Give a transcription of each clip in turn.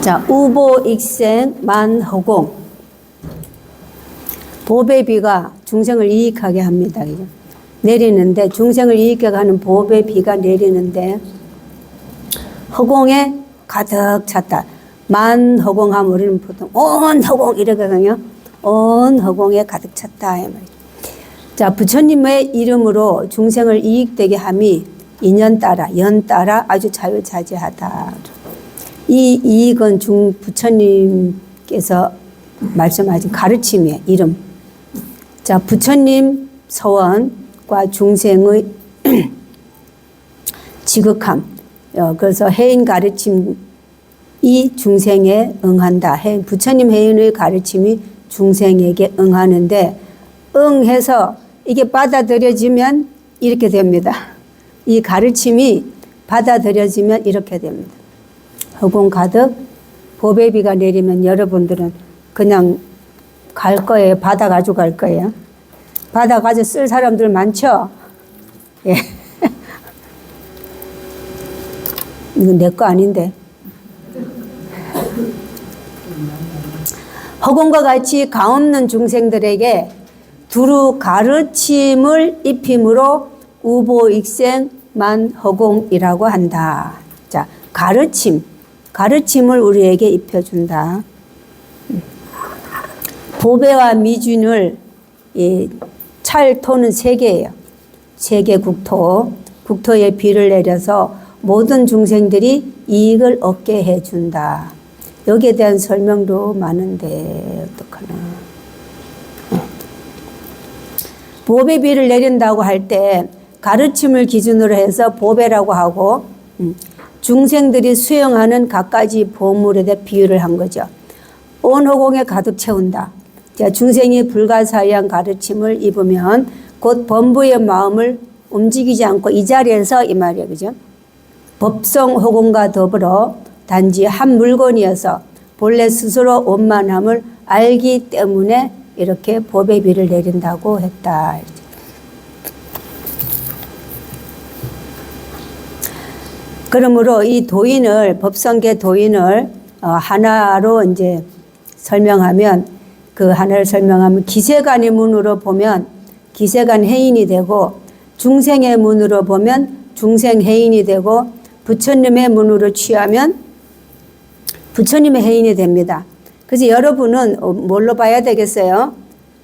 자, 우보익생 만허공. 보배 비가 중생을 이익하게 합니다. 그죠? 내리는데, 중생을 이익하게 하는 보배 비가 내리는데, 허공에 가득 찼다. 만허공하면 우리는 보통 온 허공 이러거든요. 온 허공에 가득 찼다. 자, 부처님의 이름으로 중생을 이익되게 함이 인연 따라, 연 따라 아주 자유자재하다. 이 이익은 부처님께서 말씀하신 가르침이에요. 이름. 자, 부처님 서원과 중생의 지극함. 그래서 해인 가르침이 중생에 응한다. 부처님 해인의 가르침이 중생에게 응하는데, 응해서 이게 받아들여지면 이렇게 됩니다. 이 가르침이 받아들여지면 이렇게 됩니다. 허공 가득 보배비가 내리면 여러분들은 그냥 갈 거예요. 받아가지고 갈 거예요. 받아가지고 쓸 사람들 많죠? 예. 이건 내 거 아닌데. 허공과 같이 가없는 중생들에게 두루 가르침을 입힘으로 우보익생 만허공이라고 한다. 자, 가르침을 우리에게 입혀준다. 보배와 미준을 찰토는 세 개예요. 세 개 국토에 비를 내려서 모든 중생들이 이익을 얻게 해준다. 여기에 대한 설명도 많은데 어떡하나. 보배비를 내린다고 할 때 가르침을 기준으로 해서 보배라고 하고, 중생들이 수행하는 갖가지 보물에 대해 비유를 한 거죠. 온 허공에 가득 채운다. 자, 중생이 불가사의한 가르침을 입으면 곧 범부의 마음을 움직이지 않고 이 자리에서 이 말이에요. 그죠? 법성 허공과 더불어 단지 한 물건이어서 본래 스스로 원만함을 알기 때문에 이렇게 보배비를 내린다고 했다. 그러므로 이 도인을, 법성계 도인을 하나로 이제 설명하면, 그 하나를 설명하면 기세간의 문으로 보면 기세간 해인이 되고, 중생의 문으로 보면 중생 해인이 되고, 부처님의 문으로 취하면 부처님의 해인이 됩니다. 그래서 여러분은 뭘로 봐야 되겠어요?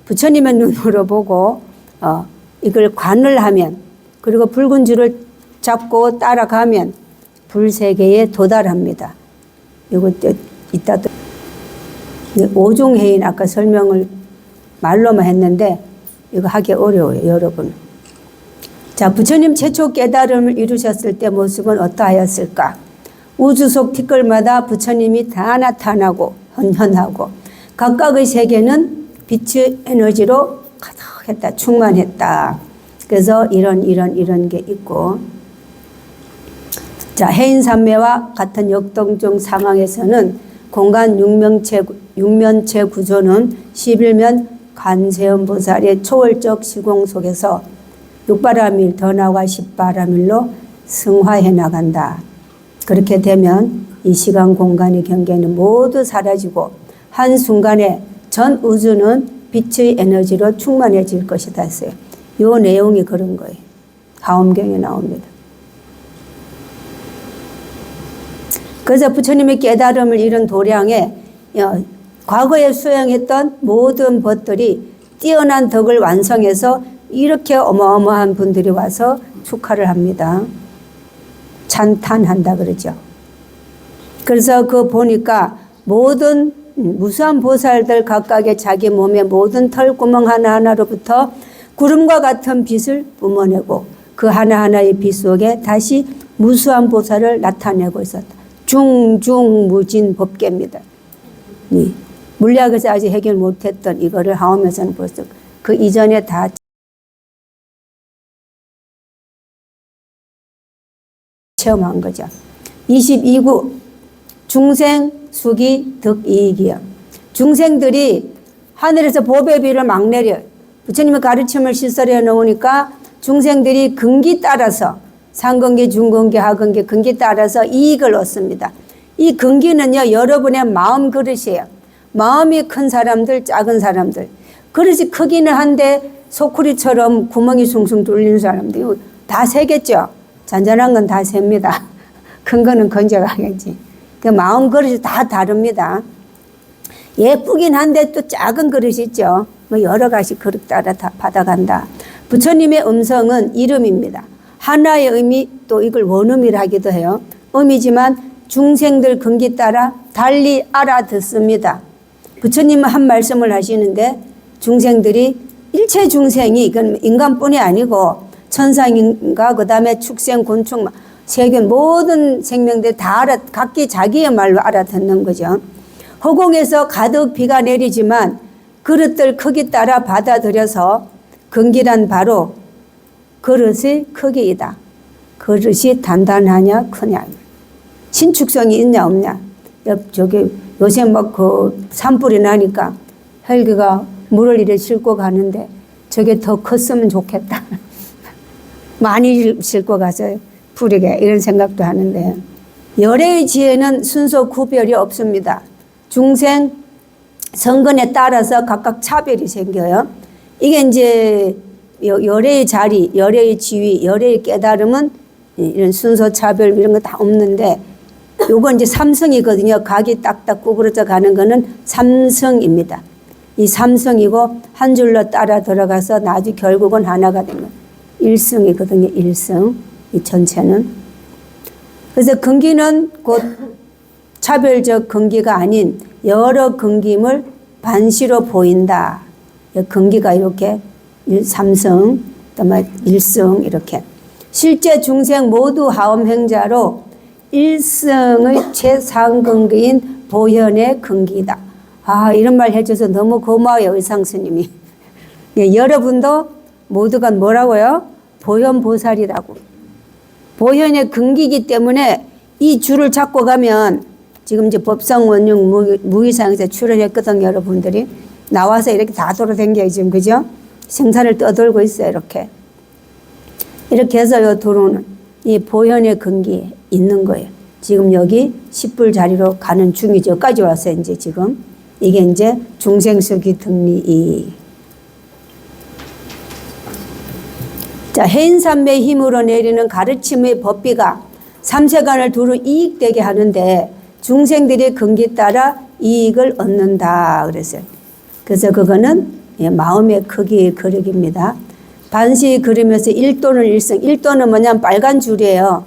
부처님의 눈으로 보고 이걸 관을 하면, 그리고 붉은 줄을 잡고 따라가면 불세계에 도달합니다. 이것도 이따 오종해인 아까 설명을 말로만 했는데 이거 하기 어려워요, 여러분. 자, 부처님 최초 깨달음을 이루셨을 때 모습은 어떠하였을까? 우주 속 티끌마다 부처님이 다 나타나고 현현하고, 각각의 세계는 빛의 에너지로 가득했다, 충만했다. 그래서 이런 게 있고, 자, 해인산매와 같은 역동적 상황에서는 공간 육면체 구조는 11면 관세음보살의 초월적 시공 속에서 6바라밀 더 나아가 10바라밀로 승화해 나간다. 그렇게 되면 이 시간 공간의 경계는 모두 사라지고 한순간에 전 우주는 빛의 에너지로 충만해질 것이다 했어요. 이 내용이 그런 거예요. 가엄경에 나옵니다. 그래서 부처님의 깨달음을 이룬 도량에 과거에 수행했던 모든 법들이 뛰어난 덕을 완성해서 이렇게 어마어마한 분들이 와서 축하를 합니다. 찬탄한다 그러죠. 그래서 그 보니까 모든 무수한 보살들 각각의 자기 몸의 모든 털구멍 하나하나로부터 구름과 같은 빛을 뿜어내고 그 하나하나의 빛 속에 다시 무수한 보살을 나타내고 있었다. 중중무진 법계입니다. 물리학에서 아직 해결 못했던 이거를 하오면서는 벌써 그 이전에 다 체험한 거죠. 22구 중생 수기 득이익이요. 중생들이 하늘에서 보배비를 막 내려요. 부처님의 가르침을 시설해 놓으니까 중생들이 근기 따라서 상근기, 중근기, 하근기, 근기 따라서 이익을 얻습니다. 이 근기는요, 여러분의 마음 그릇이에요. 마음이 큰 사람들, 작은 사람들. 그릇이 크기는 한데 소쿠리처럼 구멍이 숭숭 뚫리는 사람들 다 새겠죠. 잔잔한 건 다 셉니다. 큰 거는 건져가겠지. 그 마음 그릇이 다 다릅니다. 예쁘긴 한데 또 작은 그릇이 있죠. 뭐 여러 가지 그릇 따라 다 받아간다. 부처님의 음성은 이름입니다. 하나의 의미, 또 이걸 원음이라 하기도 해요. 음이지만 중생들 근기 따라 달리 알아듣습니다. 부처님은 한 말씀을 하시는데 중생들이 일체 중생이 이건 인간뿐이 아니고 천상인가 그다음에 축생 곤충 세균 모든 생명들 다 각기 자기의 말로 알아듣는 거죠. 허공에서 가득 비가 내리지만 그릇들 크기 따라 받아들여서 근기란 바로 그릇의 크기이다. 그릇이 단단하냐 크냐 신축성이 있냐 없냐. 저기 요새 막 그 산불이 나니까 헬기가 물을 이래 싣고 가는데 저게 더 컸으면 좋겠다. 많이 싣고 가서 부리게 이런 생각도 하는데 열애의 지혜는 순서 구별이 없습니다. 중생 성근에 따라서 각각 차별이 생겨요. 이게 이제 열애의 자리, 열애의 지위, 열애의 깨달음은 이런 순서 차별 이런 거 다 없는데 요건 이제 삼성이거든요. 각이 딱딱 구부러져 가는 거는 삼성입니다. 이 삼성이고 한 줄로 따라 들어가서 나중에 결국은 하나가 되는 일성이거든요. 일성. 이 전체는. 그래서 근기는 곧 차별적 근기가 아닌 여러 근기임을 반시로 보인다. 근기가 이렇게 삼성, 그다음에 일성 이렇게. 실제 중생 모두 하엄행자로 일성의 최상근기인 보현의 근기다. 아, 이런 말 해줘서 너무 고마워요, 의상스님이. 예, 여러분도 모두가 뭐라고요? 보현보살이라고. 보현의 근기이기 때문에 이 줄을 잡고 가면 지금 이제 법상원육 무의상에서 출연했거든, 여러분들이. 나와서 이렇게 다 돌아다녀요, 지금, 그죠? 생사를 떠돌고 있어요, 이렇게. 이렇게 해서 요 도로는 이 보현의 근기에 있는 거예요. 지금 여기 10불 자리로 가는 중이죠. 여기까지 왔어요, 이제 지금. 이게 이제 중생수기 등리. 자, 해인삼매의 힘으로 내리는 가르침의 법비가 삼세간을 두루 이익되게 하는데 중생들의 근기 따라 이익을 얻는다 그랬어요. 그래서 그거는 마음의 크기의 그릇입니다. 반시 그리면서 일도는 일성. 일도는 뭐냐면 빨간 줄이에요.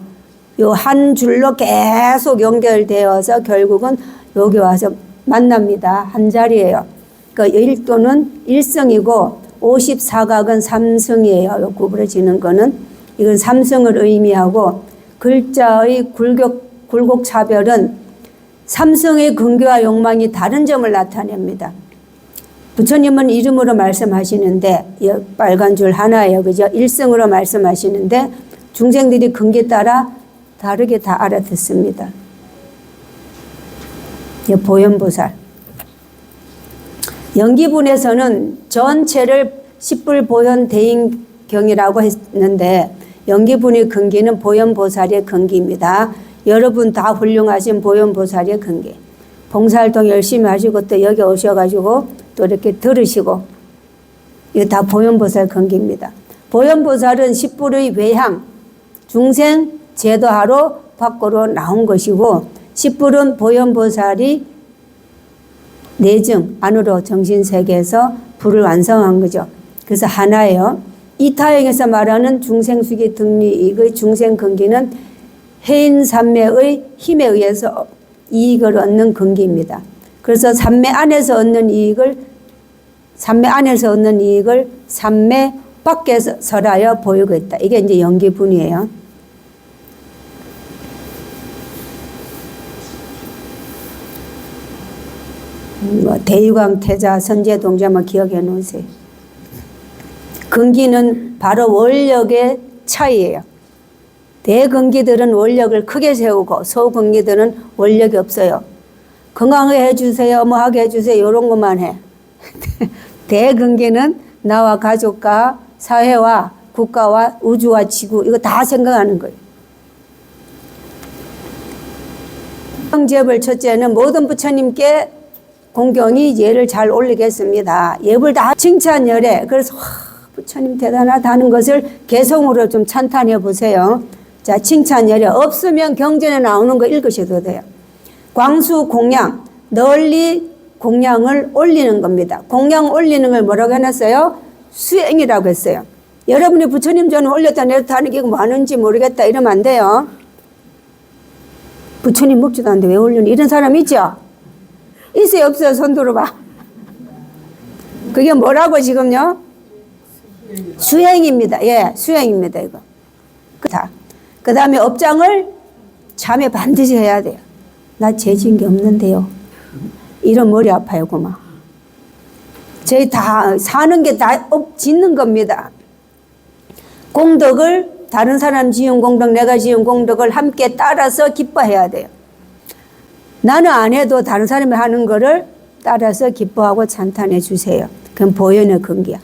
요 한 줄로 계속 연결되어서 결국은 여기 와서 만납니다. 한 자리예요. 그러니까 일도는 일성이고 54각은 삼성이에요. 요 구부러지는 거는. 이건 삼성을 의미하고 글자의 굴곡 차별은 삼성의 근기와 욕망이 다른 점을 나타냅니다. 부처님은 이름으로 말씀하시는데 빨간 줄 하나예요. 그죠? 일성으로 말씀하시는데 중생들이 근기에 따라 다르게 다 알아듣습니다. 보현보살. 연기분에서는 전체를 10불 보현 대인경이라고 했는데 연기분의 근기는 보현보살의 근기입니다. 여러분 다 훌륭하신 보현보살의 근기. 봉사활동 열심히 하시고 또 여기 오셔가지고 또 이렇게 들으시고 이거 다 보현보살 근기입니다. 보현보살은 10불의 외향, 중생 제도하러 밖으로 나온 것이고 10불은 보현보살이 내증 안으로 정신세계에서 불을 완성한 거죠. 그래서 하나예요. 이 타행에서 말하는 중생수기 등리이익의 중생근기는 해인삼매의 힘에 의해서 이익을 얻는 근기입니다. 그래서 삼매 안에서 얻는 이익을 삼매 밖에서 설하여 보이고 있다. 이게 이제 연기분이에요. 대유광 태자 선제동자만 기억해 놓으세요. 근기는 바로 원력의 차이예요. 대근기들은 원력을 크게 세우고 소근기들은 원력이 없어요. 건강하게 해주세요, 뭐 하게 해주세요 이런 것만 해. 대근기는 나와 가족과 사회와 국가와 우주와 지구 이거 다 생각하는 거예요. 제벌 첫째는 모든 부처님께 공경이 예를 잘 올리겠습니다. 예불 다 칭찬 열애. 그래서 부처님 대단하다는 것을 개성으로 좀 찬탄해 보세요. 자, 칭찬 열애. 없으면 경전에 나오는 거 읽으셔도 돼요. 광수 공양, 널리 공양을 올리는 겁니다. 공양 올리는 걸 뭐라고 해놨어요? 수행이라고 했어요. 여러분이 부처님 전에 올렸다 내렸다 하는 게 뭐하는지 모르겠다 이러면 안 돼요. 부처님 먹지도 않는데 왜 올리는 이런 사람 있죠? 있어요 없어요? 손 들어봐. 그게 뭐라고 지금요? 수행입니다. 예, 수행입니다 이거. 그 다음에 업장을 참여 반드시 해야 돼요. 나 죄 지은 게 없는데요. 이런 머리 아파요 고마. 저희 다 사는 게 다 짓는 겁니다. 공덕을 다른 사람 지은 공덕 내가 지은 공덕을 함께 따라서 기뻐해야 돼요. 나는 안 해도 다른 사람이 하는 거를 따라서 기뻐하고 찬탄해 주세요. 그건 보현의 근기야.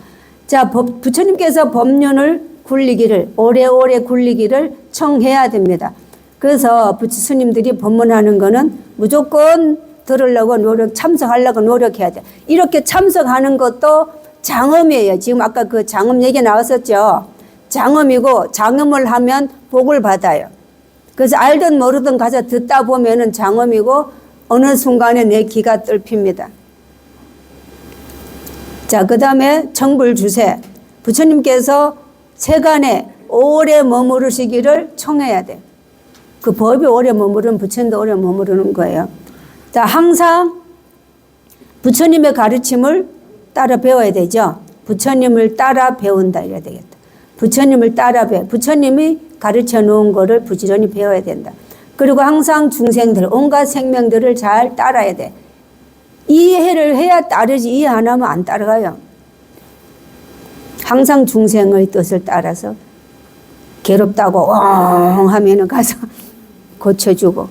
자, 부처님께서 법륜을 굴리기를 오래오래 굴리기를 청해야 됩니다. 그래서 스님들이 법문하는 거는 무조건 들으려고 참석하려고 노력해야 돼. 이렇게 참석하는 것도 장엄이에요. 지금 아까 그 장엄 얘기 나왔었죠. 장엄이고 장엄을 하면 복을 받아요. 그래서 알든 모르든 가서 듣다 보면은 장엄이고 어느 순간에 내 기가 뚫힙니다. 자, 그 다음에 청불주세. 부처님께서 세간에 오래 머무르시기를 청해야 돼. 그 법이 오래 머무르면 부처님도 오래 머무르는 거예요. 자, 항상 부처님의 가르침을 따라 배워야 되죠. 부처님을 따라 배운다 이래야 되겠다. 부처님을 따라 부처님이 가르쳐 놓은 거를 부지런히 배워야 된다. 그리고 항상 중생들, 온갖 생명들을 잘 따라야 돼. 이해를 해야 따르지 이해 안 하면 안 따라가요. 항상 중생의 뜻을 따라서 괴롭다고 엉 하면은 가서 고쳐주고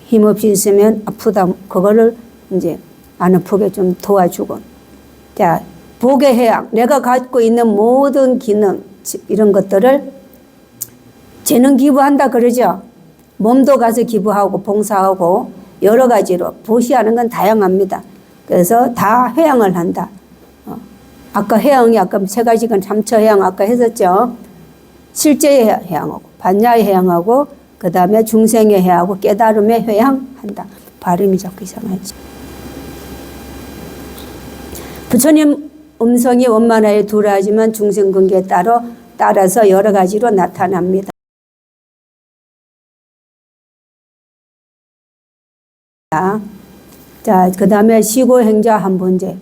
힘없이 있으면 아프다 그거를 이제 안 아프게 좀 도와주고. 자, 복의 해양, 내가 갖고 있는 모든 기능 이런 것들을 재능 기부한다 그러죠. 몸도 가서 기부하고 봉사하고 여러 가지로 보시하는 건 다양합니다. 그래서 다 회양을 한다. 아까 회양이 아까 세 가지가 참처 회양 아까 했었죠. 실제의 회양하고 반야의 회양하고 그 다음에 중생의 회양하고 깨달음의 회양한다. 발음이 자꾸 이상하지. 부처님 음성이 원만하여 두라하지만 중생 근기에 따라서 여러 가지로 나타납니다. 자, 그 다음에 시고행자 한본제.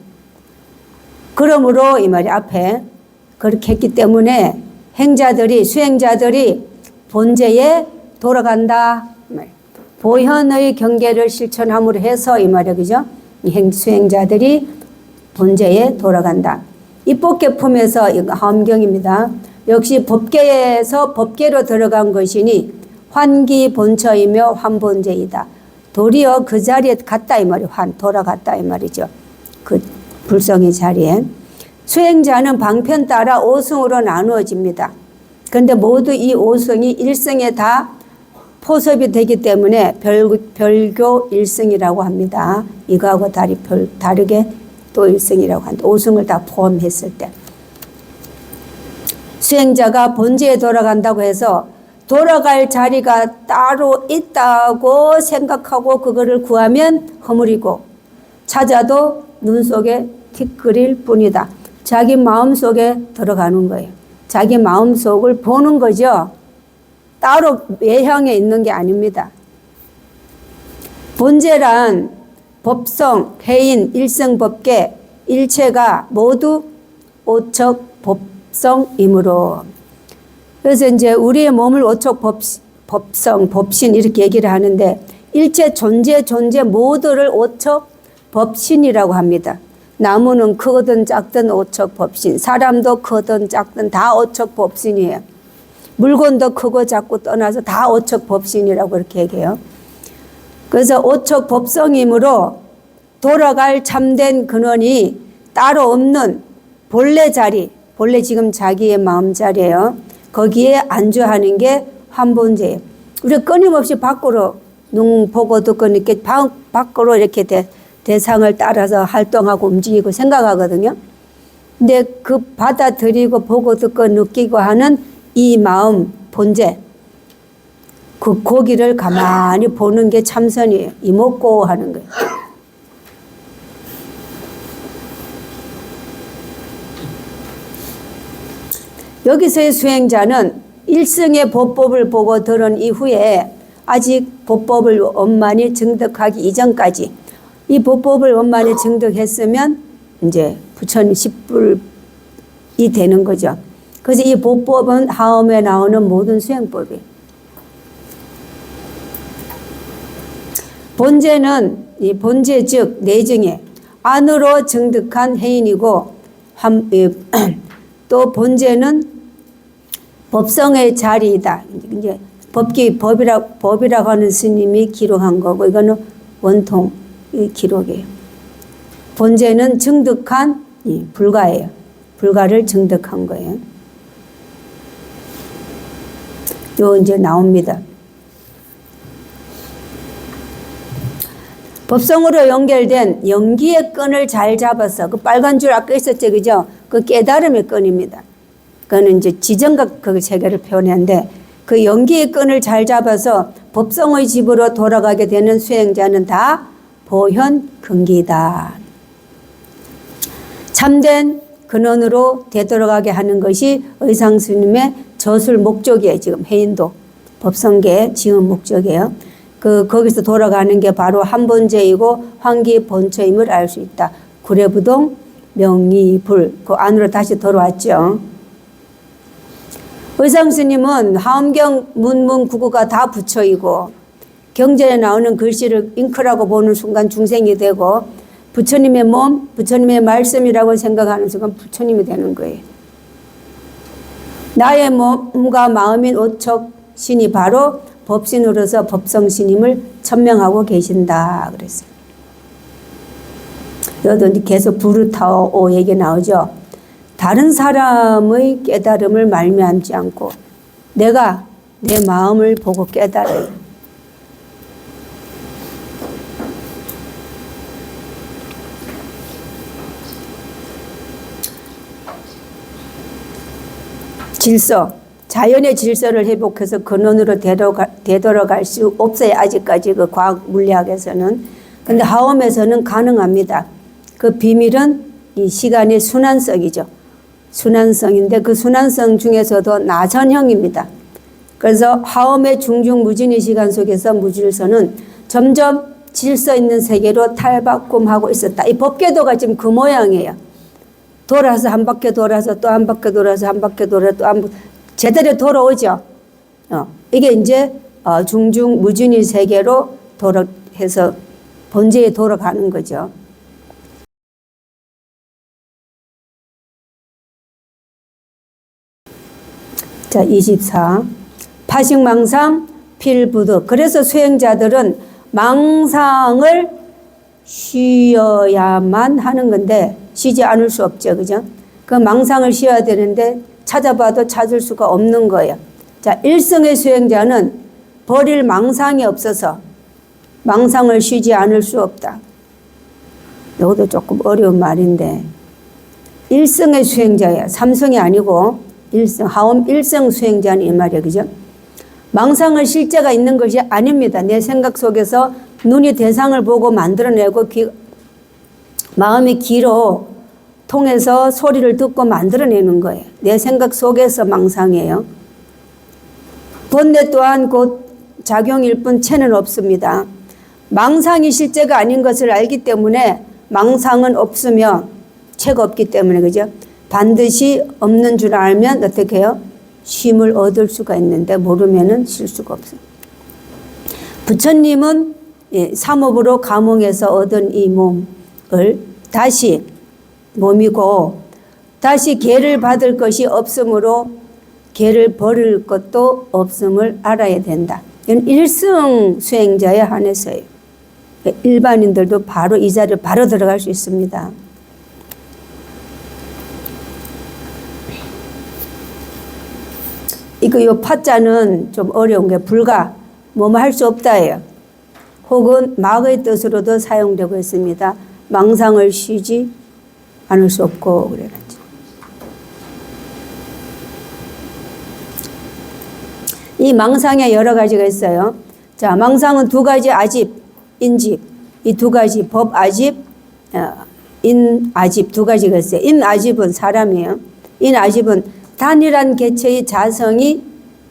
그러므로 이 말이 앞에 그렇게 했기 때문에 행자들이 수행자들이 본제에 돌아간다. 보현의 경계를 실천함으로 해서 이 말이야, 그죠? 수행자들이 본제에 돌아간다. 입법계품에서 이거 하엄경입니다. 역시 법계에서 법계로 들어간 것이니 환기 본처이며 환본제이다. 도리어 그 자리에 갔다 이 말이 돌아갔다 이 말이죠. 그 불성의 자리에. 수행자는 방편 따라 5승으로 나누어집니다. 그런데 모두 이 5승이 1승에 다 포섭이 되기 때문에 별교 1승이라고 합니다. 이거하고 다르게 또 1승이라고 한다. 5승을 다 포함했을 때. 수행자가 본제에 돌아간다고 해서 돌아갈 자리가 따로 있다고 생각하고 그거를 구하면 허물이고 찾아도 눈 속에 티끌일 뿐이다. 자기 마음속에 들어가는 거예요. 자기 마음속을 보는 거죠. 따로 외향에 있는 게 아닙니다. 본제란 법성, 해인, 일성법계, 일체가 모두 오척 법성이므로. 그래서 이제 우리의 몸을 오척 법성, 법신 이렇게 얘기를 하는데 일체 존재 모두를 오척 법신이라고 합니다. 나무는 크든 작든 오척 법신, 사람도 크든 작든 다 오척 법신이에요. 물건도 크고 작고 떠나서 다 오척 법신이라고 그렇게 얘기해요. 그래서 오척 법성이므로 돌아갈 참된 근원이 따로 없는 본래 자리, 본래 지금 자기의 마음 자리예요. 거기에 안주하는 게 환본제예요. 우리가 끊임없이 밖으로 눈 보고 듣고 이렇게 밖으로 이렇게 대상을 따라서 활동하고 움직이고 생각하거든요. 근데 그 받아들이고 보고 듣고 느끼고 하는 이 마음 본제, 그 고기를 가만히 보는 게 참선이에요. 이목고 하는 거예요. 여기서의 수행자는 일승의 보법을 보고 들은 이후에 아직 보법을 원만히 증득하기 이전까지 이 보법을 원만히 증득했으면 이제 부처님 십불이 되는 거죠. 그래서 이 보법은 하엄에 나오는 모든 수행법이에요. 본제는 이 본제 즉 내증에 안으로 증득한 해인이고 또 본제는 법성의 자리이다. 이제 법이라고 하는 스님이 기록한 거고 이거는 원통 기록이에요. 본제는 증득한 불가예요. 불가를 증득한 거예요. 요 이제 나옵니다. 법성으로 연결된 연기의 끈을 잘 잡아서 그 빨간 줄 아까 있었죠, 그죠? 그 깨달음의 끈입니다. 그거는 이제 지정각 그 세계를 표현하는데 그 연기의 끈을 잘 잡아서 법성의 집으로 돌아가게 되는 수행자는 다 보현 근기다. 참된 근원으로 되돌아가게 하는 것이 의상스님의 저술 목적이에요. 지금 해인도 법성계의 지은 목적이에요. 거기서 돌아가는 게 바로 한본제이고 환기 본처임을 알 수 있다. 구례부동 명의불 그 안으로 다시 돌아왔죠. 의상스님은 하엄경 문문구구가 다 부처이고 경전에 나오는 글씨를 잉크라고 보는 순간 중생이 되고 부처님의 몸, 부처님의 말씀이라고 생각하는 순간 부처님이 되는 거예요. 나의 몸과 마음인 오척 신이 바로 법신으로서 법성스님을 천명하고 계신다 그랬어요. 여기도 계속 부르타오 얘기 나오죠. 다른 사람의 깨달음을 말미암지 않고 내가 내 마음을 보고 깨달아요. 질서, 자연의 질서를 회복해서 근원으로 되돌아갈 수 없어요. 아직까지 그 과학 물리학에서는. 근데 하엄에서는 가능합니다. 그 비밀은 이 시간의 순환성이죠. 순환성인데 그 순환성 중에서도 나선형입니다. 그래서 하엄의 중중무진의 시간 속에서 무질서는 점점 질서 있는 세계로 탈바꿈하고 있었다. 이 법궤도가 지금 그 모양이에요. 돌아서 한 바퀴 돌아서 또 한 바퀴 돌아서 한 바퀴 돌아서 또 한 바퀴 제대로 돌아오죠. 이게 이제 중중무진의 세계로 해서 본제에 돌아가는 거죠. 자, 24. 파식망상 필부득. 그래서 수행자들은 망상을 쉬어야만 하는 건데 쉬지 않을 수 없죠. 그죠? 그 망상을 쉬어야 되는데 찾아봐도 찾을 수가 없는 거예요. 자, 일승의 수행자는 버릴 망상이 없어서 망상을 쉬지 않을 수 없다. 이것도 조금 어려운 말인데 일승의 수행자야. 삼승이 아니고 일승, 하엄 일승 수행자는 이 말이에요. 그죠? 망상을 실제가 있는 것이 아닙니다. 내 생각 속에서 눈이 대상을 보고 만들어내고 마음이 귀로 통해서 소리를 듣고 만들어내는 거예요. 내 생각 속에서 망상이에요. 본래 또한 곧 작용일 뿐 체는 없습니다. 망상이 실제가 아닌 것을 알기 때문에 망상은 없으며 체가 없기 때문에 그죠? 반드시 없는 줄 알면 어떻게 해요? 쉼을 얻을 수가 있는데 모르면은 쉴 수가 없어요. 부처님은 삼업으로 감흥해서 얻은 이 몸을 다시 몸이고 다시 계를 받을 것이 없으므로 계를 버릴 것도 없음을 알아야 된다. 이건 일승 수행자에 한해서예요. 일반인들도 바로 이 자리에 바로 들어갈 수 있습니다. 요 파자는 좀 어려운 게 불가 뭐뭐 할 수 없다예요. 혹은 막의 뜻으로도 사용되고 있습니다. 망상을 쉬지 않을 수 없고 그래가지고. 이 망상에 여러 가지가 있어요. 자, 망상은 두 가지 아집, 인집, 이 두 가지 법 아집, 인아집 두 가지가 있어요. 인아집은 사람이에요. 인아집은 단일한 개체의 자성이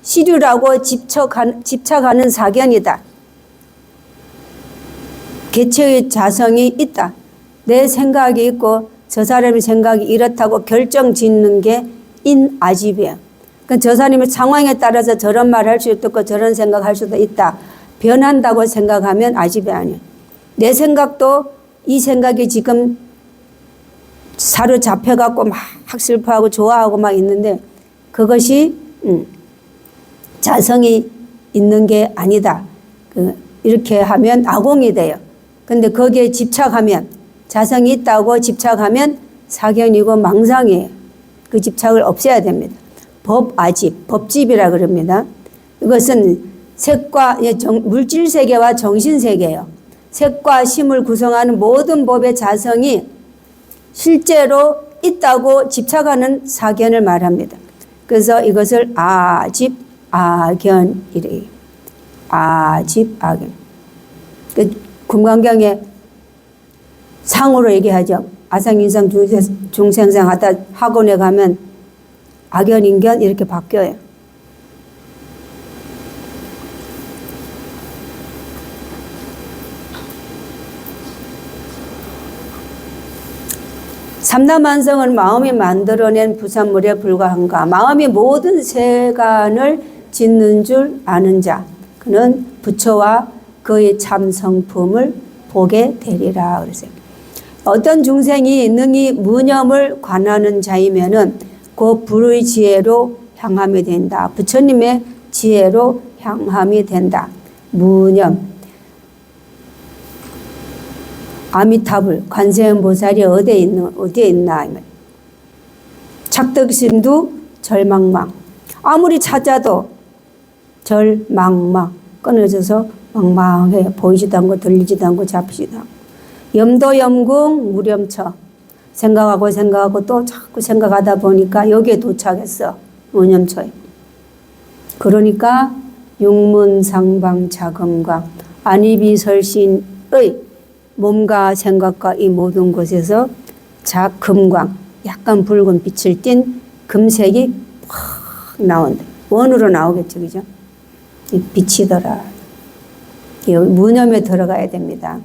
시류라고 집착하는 사견이다. 개체의 자성이 있다. 내 생각이 있고 저 사람의 생각이 이렇다고 결정 짓는 게 인아집이에요. 그러니까 저 사람의 상황에 따라서 저런 말 할 수도 있고 저런 생각할 수도 있다. 변한다고 생각하면 아집이 아니에요. 내 생각도 이 생각이 지금 사로잡혀갖고 막 슬퍼하고 좋아하고 막 있는데 그것이 자성이 있는 게 아니다. 이렇게 하면 아공이 돼요. 근데 거기에 집착하면 자성이 있다고 집착하면 사견이고 망상이에요. 그 집착을 없애야 됩니다. 법아집, 법집이라 그럽니다. 이것은 색과 물질 세계와 정신 세계예요. 색과 심을 구성하는 모든 법의 자성이 실제로 있다고 집착하는 사견을 말합니다. 그래서 이것을 아집, 악견이래요. 아집, 악견. 그 금강경에 상으로 얘기하죠. 아상인상 중생상 하다 학원에 가면 악견, 인견 이렇게 바뀌어요. 삼라만성은 마음이 만들어낸 부산물에 불과한가. 마음이 모든 세간을 짓는 줄 아는 자. 그는 부처와 그의 참 성품을 보게 되리라. 그랬어요. 어떤 중생이 능히 무념을 관하는 자이면은 그 불의 지혜로 향함이 된다. 부처님의 지혜로 향함이 된다. 무념. 아미타불, 관세음보살이 어디에 있나. 착득심도 절망망. 아무리 찾아도 절망망. 끊어져서 망망해. 보이지도 않고 들리지도 않고 잡히지도 않고. 염도염궁 무렴처. 생각하고 또 자꾸 생각하다 보니까 여기에 도착했어. 무념처에. 그러니까 육문상방자금광. 안이비설신의 몸과 생각과 이 모든 곳에서 금광, 약간 붉은 빛을 띤 금색이 확 나온다. 원으로 나오겠죠, 그죠? 빛이더라. 무념에 들어가야 됩니다.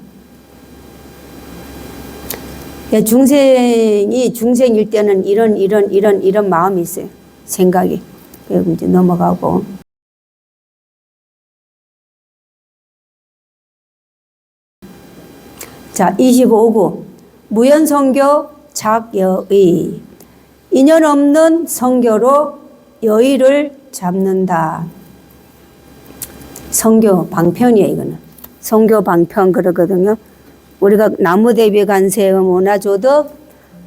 중생일 때는 이런 마음이 있어요. 생각이. 그리고 이제 넘어가고. 자, 25구. 무연성교 작여의. 인연 없는 성교로 여의를 잡는다. 성교 방편이에요, 이거는. 성교 방편 그러거든요. 우리가 나무대비간세음 문화조덕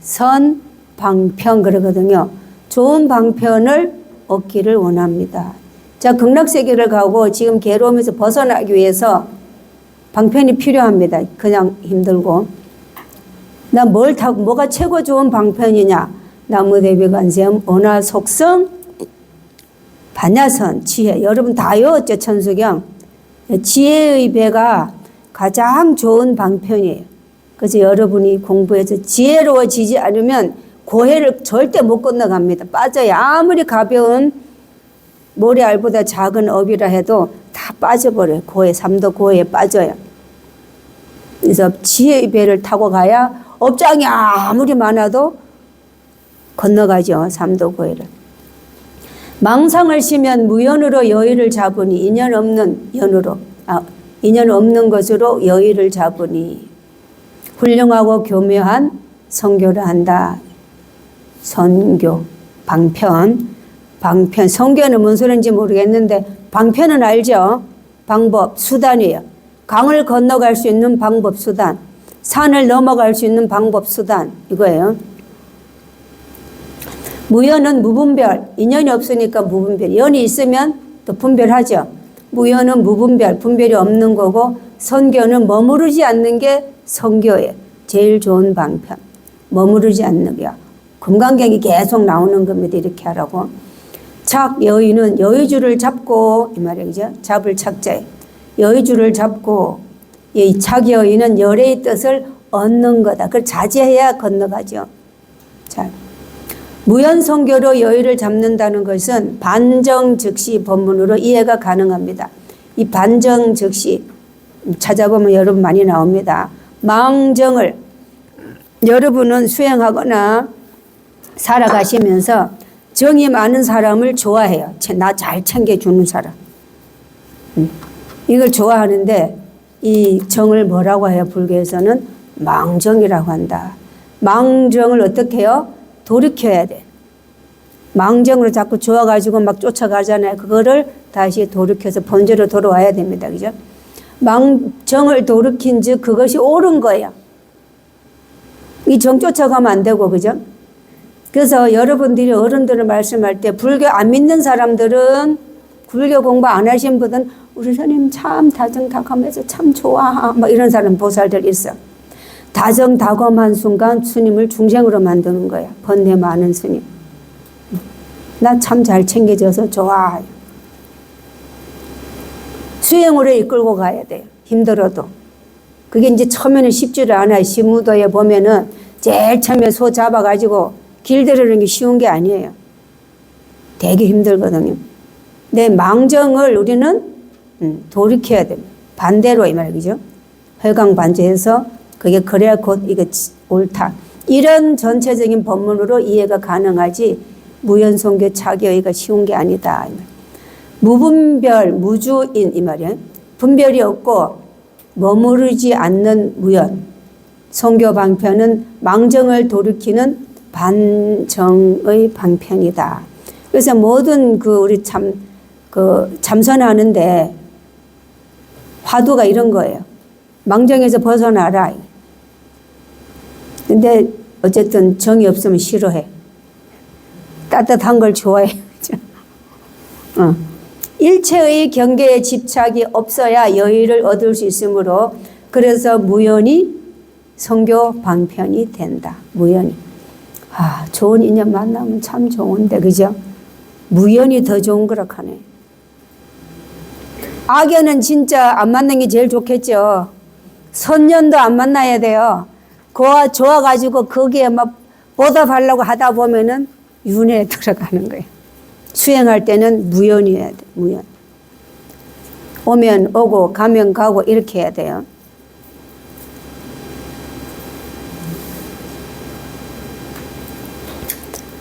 선 방편 그러거든요. 좋은 방편을 얻기를 원합니다. 자, 극락세계를 가고 지금 괴로움에서 벗어나기 위해서 방편이 필요합니다. 그냥 힘들고. 나 뭐가 최고 좋은 방편이냐? 나무대비간세음 언화속성 반야선 지혜. 여러분 다 외웠죠, 천수경. 지혜의 배가 가장 좋은 방편이에요. 그래서 여러분이 공부해서 지혜로워지지 않으면 고해를 절대 못 건너갑니다. 빠져요. 아무리 가벼운 모래알보다 작은 업이라 해도 다 빠져버려요. 고해, 삼도 고해에 빠져요. 그래서 지혜의 배를 타고 가야 업장이 아무리 많아도 건너가죠. 삼도 고해를. 망상을 쉬면 무연으로 여의를 잡으니 인연 없는 연으로 인연 없는 것으로 여의를 잡으니 훌륭하고 교묘한 성교를 한다. 선교, 방편. 성교는 뭔 소리인지 모르겠는데 방편은 알죠? 방법, 수단이에요. 강을 건너갈 수 있는 방법, 수단. 산을 넘어갈 수 있는 방법, 수단. 이거예요. 무연은 무분별. 인연이 없으니까 무분별. 연이 있으면 또 분별하죠. 무연은 무분별, 분별이 없는 거고 선교는 머무르지 않는 게 선교예요. 제일 좋은 방편. 머무르지 않는 게요. 금강경이 계속 나오는 겁니다. 이렇게 하라고. 착 여의는 여의주를 잡고 이 말이죠. 잡을 착자에 여의주를 잡고 이 착 여의는 열의 뜻을 얻는 거다. 그걸 자제해야 건너가죠. 자, 무연선교로 여의를 잡는다는 것은 반정즉시 법문으로 이해가 가능합니다. 이 반정즉시 찾아보면 여러분 많이 나옵니다. 망정을 여러분은 수행하거나 살아가시면서 정이 많은 사람을 좋아해요. 나 잘 챙겨주는 사람. 이걸 좋아하는데 이 정을 뭐라고 해요? 불교에서는 망정이라고 한다. 망정을 어떻게 해요? 돌이켜야 돼. 망정으로 자꾸 좋아가지고 막 쫓아가잖아요. 그거를 다시 돌이켜서 본질로 돌아와야 됩니다. 그죠? 망정을 돌이킨 즉 그것이 옳은 거예요. 이 정 쫓아가면 안 되고, 그죠? 그래서 여러분들이 어른들을 말씀할 때 불교 안 믿는 사람들은 불교 공부 안 하신 분은 우리 스님 참 다정다감해서 참 좋아. 뭐 이런 사람 보살들 있어. 다정다감한 순간 스님을 중생으로 만드는 거야. 번뇌 많은 스님. 나 참 잘 챙겨줘서 좋아. 수행으로 이끌고 가야 돼요. 힘들어도. 그게 이제 처음에는 쉽지를 않아요. 시무도에 보면은 제일 처음에 소 잡아가지고 길들이는 게 쉬운 게 아니에요. 되게 힘들거든요. 내 망정을 우리는 돌이켜야 됩니다. 반대로 이 말이죠. 회광반조해서 그게 그래야 곧 이거 옳다. 이런 전체적인 법문으로 이해가 가능하지 무연선교 차기여의가 쉬운 게 아니다. 무분별 무주인 이 말이에요. 분별이 없고 머무르지 않는 무연. 선교 방편은 망정을 돌이키는 반정의 방편이다. 그래서 모든 우리 참선하는데 화두가 이런 거예요. 망정에서 벗어나라. 근데 어쨌든 정이 없으면 싫어해. 따뜻한 걸 좋아해. 일체의 경계에 집착이 없어야 여의를 얻을 수 있으므로 그래서 무연이 선교 방편이 된다. 무연이. 좋은 인연 만나면 참 좋은데, 그죠? 무연이 더 좋은 거라 하네. 악연은 진짜 안 만나는 게 제일 좋겠죠. 선년도 안 만나야 돼요. 그와 좋아가지고 거기에 막 보답하려고 하다 보면은 윤회에 들어가는 거예요. 수행할 때는 무연이어야 돼. 무연. 오면 오고 가면 가고 이렇게 해야 돼요.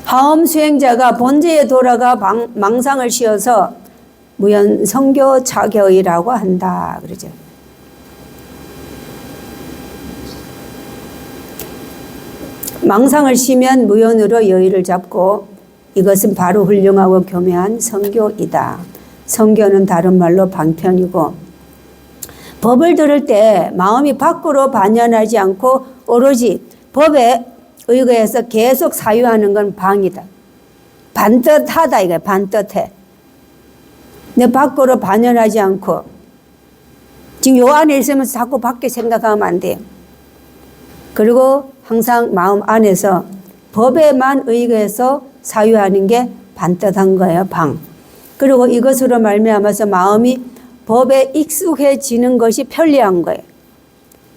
하엄 수행자가 본제에 돌아가 망상을 씌워서 무연 선교 차교이라고 한다. 그러죠. 망상을 쉬면 무연으로 여의를 잡고 이것은 바로 훌륭하고 교묘한 선교이다. 선교는 다른 말로 방편이고 법을 들을 때 마음이 밖으로 반연하지 않고 오로지 법에 의거해서 계속 사유하는 건 방이다. 반듯하다 이거야. 반듯해. 내 밖으로 반연하지 않고 지금 요 안에 있으면서 자꾸 밖에 생각하면 안 돼요. 그리고 항상 마음 안에서 법에만 의거해서 사유하는 게 반듯한 거예요. 방. 그리고 이것으로 말미암아서 마음이 법에 익숙해지는 것이 편리한 거예요.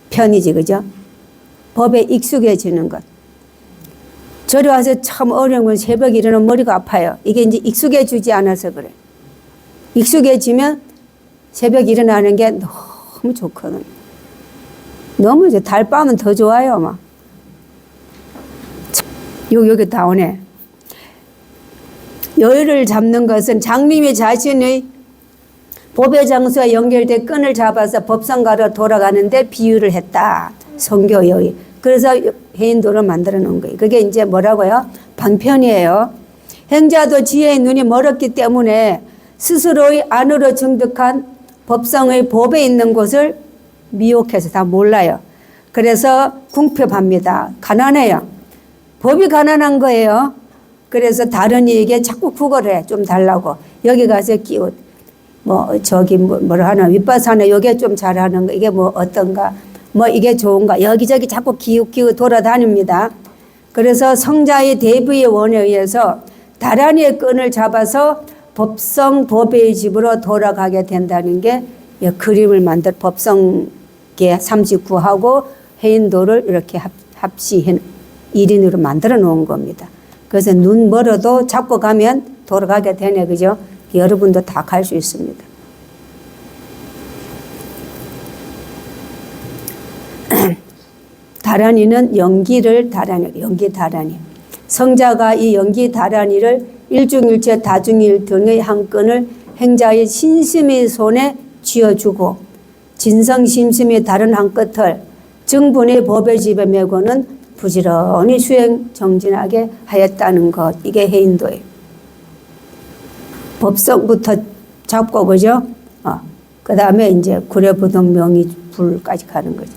편이지, 그죠? 법에 익숙해지는 것. 저리 와서 참 어려운 건 새벽에 일어나면 머리가 아파요. 이게 이제 익숙해지지 않아서 그래. 익숙해지면 새벽에 일어나는 게 너무 좋거든. 너무 이제 달밤은 더 좋아요, 막. 여기 다 오네. 여의를 잡는 것은 장님이 자신의 법의 장소에 연결된 끈을 잡아서 법성가로 돌아가는데 비유를 했다. 선교 여의. 그래서 해인도를 만들어 놓은 거예요. 그게 이제 뭐라고요? 방편이에요. 행자도 지혜의 눈이 멀었기 때문에 스스로의 안으로 정득한 법성의 법에 있는 곳을 미혹해서 다 몰라요. 그래서 궁핍합니다. 가난해요. 법이 가난한 거예요. 그래서 다른 이에게 자꾸 구걸해. 좀 달라고. 여기 가서 끼워. 뭐라 하나, 윗바사나 요게 좀 잘하는 거, 이게 뭐 어떤가, 뭐 이게 좋은가, 여기저기 자꾸 기웃기웃 돌아다닙니다. 그래서 성자의 대부의 원에 의해서 다란이의 끈을 잡아서 법성 보배의 집으로 돌아가게 된다는 게 그림을 만들 법성계 39하고 해인도를 이렇게 합시한 1인으로 만들어 놓은 겁니다. 그래서 눈 멀어도 잡고 가면 돌아가게 되네, 그죠? 여러분도 다 갈 수 있습니다. 다란이는 연기 다란이. 성자가 이 연기 다란이를 일중일체 다중일 등의 한 끈을 행자의 신심의 손에 쥐어주고 진성심심의 다른 한 끝을 증분의 법의 집에 메고는 부지런히 수행 정진하게 하였다는 것. 이게 해인도예요. 법성부터 잡고, 그죠? 그 다음에 이제 구례부동 명의 불까지 가는 거죠.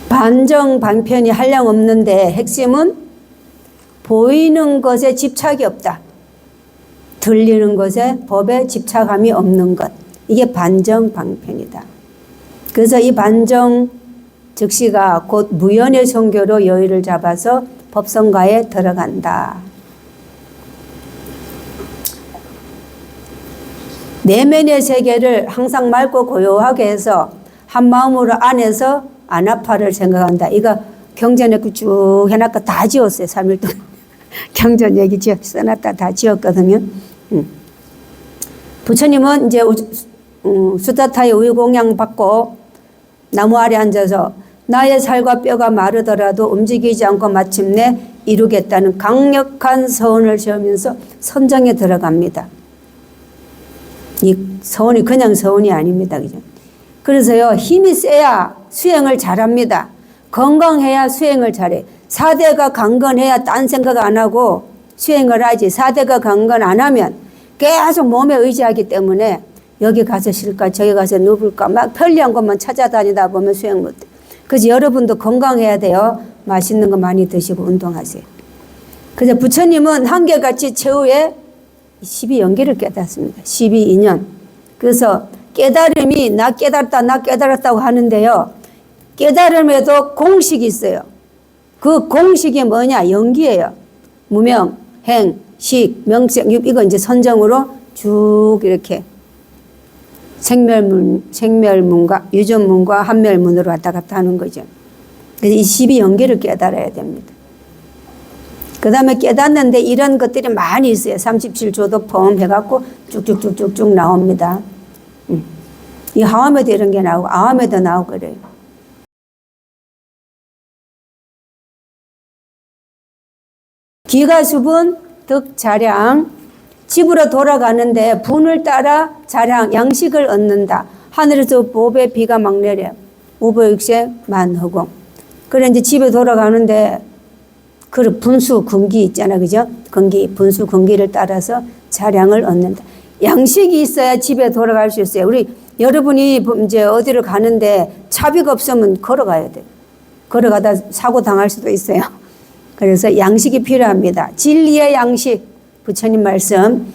반정 방편이 한량 없는데 핵심은 보이는 것에 집착이 없다. 들리는 것에 법에 집착함이 없는 것. 이게 반정 방편이다. 그래서 이 반정 즉시가 곧 무연의 성교로 여의를 잡아서 법성가에 들어간다. 내면의 세계를 항상 맑고 고요하게 해서 한 마음으로 안에서 아나파를 생각한다. 이거 경전에 쭉 해놨고 다 지웠어요. 3일 동안. 경전 얘기 써놨다 다 지웠거든요. 부처님은 이제 수다타의 우유공양 받고 나무 아래 앉아서 나의 살과 뼈가 마르더라도 움직이지 않고 마침내 이루겠다는 강력한 서원을 세우면서 선정에 들어갑니다. 이 서원이 그냥 서원이 아닙니다. 그죠? 그래서요, 힘이 세야 수행을 잘합니다. 건강해야 수행을 잘해. 4대가 강건해야 딴 생각 안 하고 수행을 하지. 4대가 강건 안 하면 계속 몸에 의지하기 때문에 여기 가서 쉴까 저기 가서 누울까 막 편리한 것만 찾아다니다 보면 수행 못해. 그래서 여러분도 건강해야 돼요. 맛있는 거 많이 드시고 운동하세요. 그래서 부처님은 한결같이 최후에 12연계를 깨닫습니다. 12인연. 그래서 깨달음이 나 깨달았다고 하는데요. 깨달음에도 공식이 있어요. 그 공식이 뭐냐? 연기예요. 무명, 행, 식, 명색, 이거 이제 선정으로 쭉 이렇게 생멸문과 유전문과 한멸문으로 왔다 갔다 하는 거죠. 그래서 이 12연계를 깨달아야 됩니다. 그 다음에 깨닫는데 이런 것들이 많이 있어요. 37조도 포함해갖고 쭉쭉쭉쭉쭉 나옵니다. 이 하암에도 이런 게 나오고 아암에도 나오고 그래요. 기가수분, 득자량, 집으로 돌아가는데 분을 따라 자량, 양식을 얻는다. 하늘에서 보배 비가 막 내려. 우보육색 만허공. 그래 이제 집에 돌아가는데 그 분수 근기 있잖아, 그죠? 근기, 분수 근기를 따라서 자량을 얻는다. 양식이 있어야 집에 돌아갈 수 있어요. 여러분이 이제 어디를 가는데 차비가 없으면 걸어가야 돼요. 걸어가다 사고 당할 수도 있어요. 그래서 양식이 필요합니다. 진리의 양식, 부처님 말씀.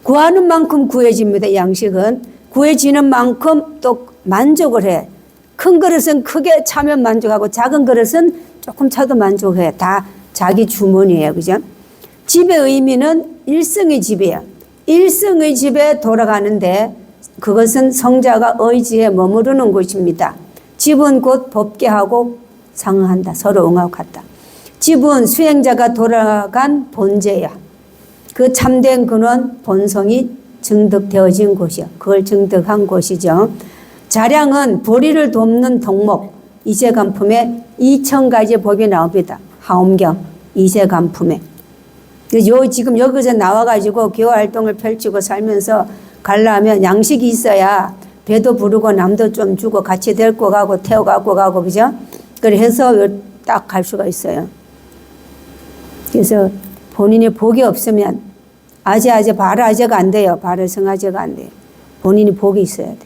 구하는 만큼 구해집니다. 양식은 구해지는 만큼 또 만족을 해. 큰 그릇은 크게 차면 만족하고 작은 그릇은 조금 차도 만족해. 다 자기 주머니예요. 그죠? 집의 의미는 일승의 집이에요. 일승의 집에 돌아가는데 그것은 성자가 의지에 머무르는 곳입니다. 집은 곧 법계하고 상응한다. 서로 응하고 같다. 집은 수행자가 돌아간 본제야. 그 참된 근원 본성이 증득되어진 곳이요. 그걸 증득한 곳이죠. 자량은 보리를 돕는 덕목, 이세간품에 2000가지 법이 나옵니다. 하엄경, 이세간품에. 지금 여기서 나와가지고 교활동을 펼치고 살면서 가려면 양식이 있어야 배도 부르고 남도 좀 주고 같이 데리고 가고 태워가고 가고, 그죠? 그래서 딱 갈 수가 있어요. 그래서 본인이 복이 없으면 아재, 발아재가 안 돼요. 발아성아재가 안 돼요. 본인이 복이 있어야 돼.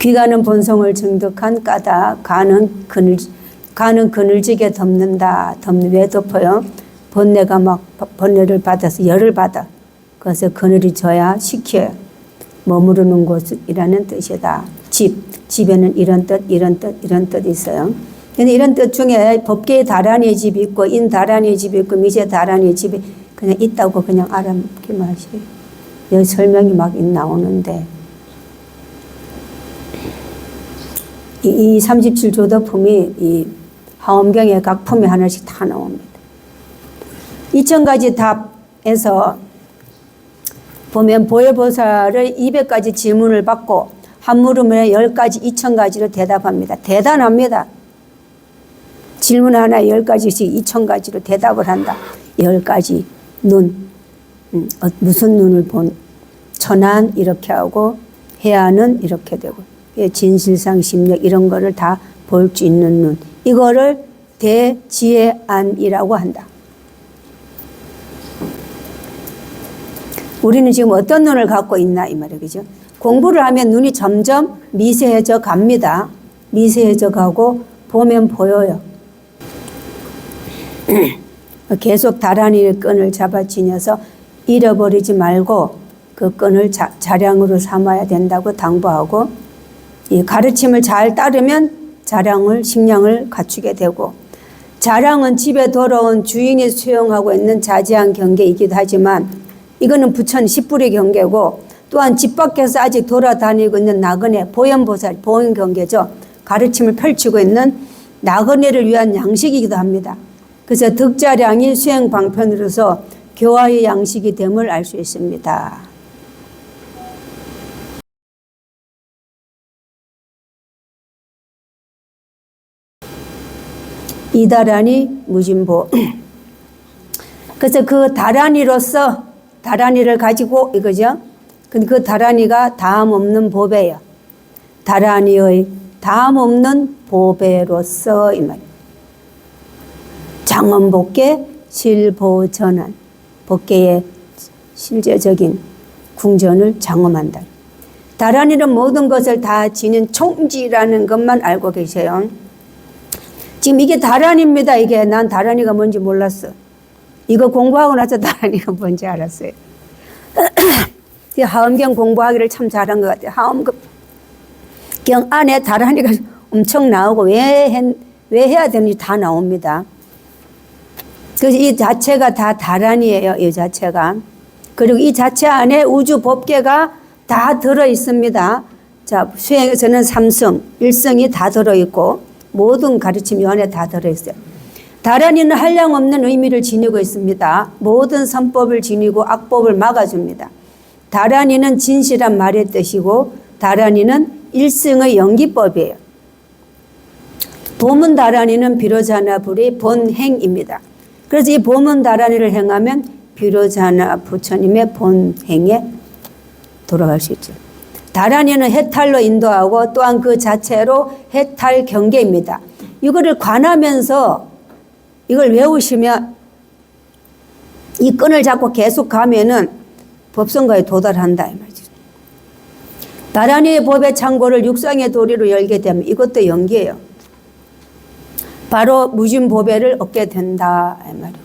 귀가는 본성을 증득한 까닭, 가는 그늘지게 덮는다. 왜 덮어요? 번뇌가 막 번뇌를 받아서 열을 받아. 그래서 그늘이 져야 식혀요. 머무르는 곳이라는 뜻이다. 집에는 이런 뜻, 이런 뜻, 이런 뜻이 있어요. 근데 이런 뜻 중에 법계의 다란이의 집이 있고 인다란이의 집이 있고 미제다란이의 집이 그냥 있다고 그냥 알아듣기만 하세요. 여기 설명이 막 나오는데 이 37조도품이 이 하엄경의 각 품에 하나씩 다 나옵니다. 2000가지 답에서 보면 보혜보살의 200가지 질문을 받고 한 물음에 10가지 2000가지로 대답합니다. 대단합니다. 질문 하나에 10가지씩 2000가지로 대답을 한다. 10가지 눈, 무슨 눈을 본 천안 이렇게 하고 해안은 이렇게 되고 진실상 심력 이런 거를 다 볼 수 있는 눈, 이거를 대지혜안이라고 한다. 우리는 지금 어떤 눈을 갖고 있나 이 말이에요. 그죠? 공부를 하면 눈이 점점 미세해져 갑니다. 미세해져 가고 보면 보여요. 계속 다란이의 끈을 잡아 지녀서 잃어버리지 말고 그 끈을 자량으로 삼아야 된다고 당부하고, 이 가르침을 잘 따르면 식량을 갖추게 되고, 자량은 집에 돌아온 주인이 수용하고 있는 자제한 경계이기도 하지만 이거는 부처님 십불의 경계고, 또한 집 밖에서 아직 돌아다니고 있는 나그네 보현보살 보현 경계죠. 가르침을 펼치고 있는 나그네를 위한 양식이기도 합니다. 그래서 득자량이 수행 방편으로서 교화의 양식이 됨을 알 수 있습니다. 이다란이 무진보. 그래서 그 다란이로서 다란이를 가지고 이거죠. 그 다란이가 다음 없는 보배예요. 다란이의 다음 없는 보배로서 이 말이에요. 장엄복계 실보전환, 복계의 실제적인 궁전을 장엄한다. 다란이는 모든 것을 다 지닌 총지라는 것만 알고 계세요. 지금 이게 다란입니다. 이게 난 다란이가 뭔지 몰랐어. 이거 공부하고 나서 다란이가 뭔지 알았어요. 하엄경 공부하기를 참 잘한 것 같아요. 하엄경 안에 다란이가 엄청 나오고 왜 해야 되는지 다 나옵니다. 그래서 이 자체가 다 다란이에요. 이 자체가. 그리고 이 자체 안에 우주 법계가 다 들어 있습니다. 자, 수행에서는 삼성, 일성이 다 들어 있고 모든 가르침이 안에 다 들어 있어요. 다란이는 한량없는 의미를 지니고 있습니다. 모든 선법을 지니고 악법을 막아줍니다. 다란이는 진실한 말의 뜻이고 다란이는 일승의 연기법이에요. 보문 다란이는 비로자나 불의 본행입니다. 그래서 이 보문 다란이를 행하면 비로자나 부처님의 본행에 돌아갈 수 있죠. 다란이는 해탈로 인도하고 또한 그 자체로 해탈 경계입니다. 이거를 관하면서 이걸 외우시면 이 끈을 잡고 계속 가면은 법성가에 도달한다 이 말이죠. 다란이의 법의 창고를 육상의 도리로 열게 되면 이것도 연기예요. 바로 무진보배를 얻게 된다 이 말이에요.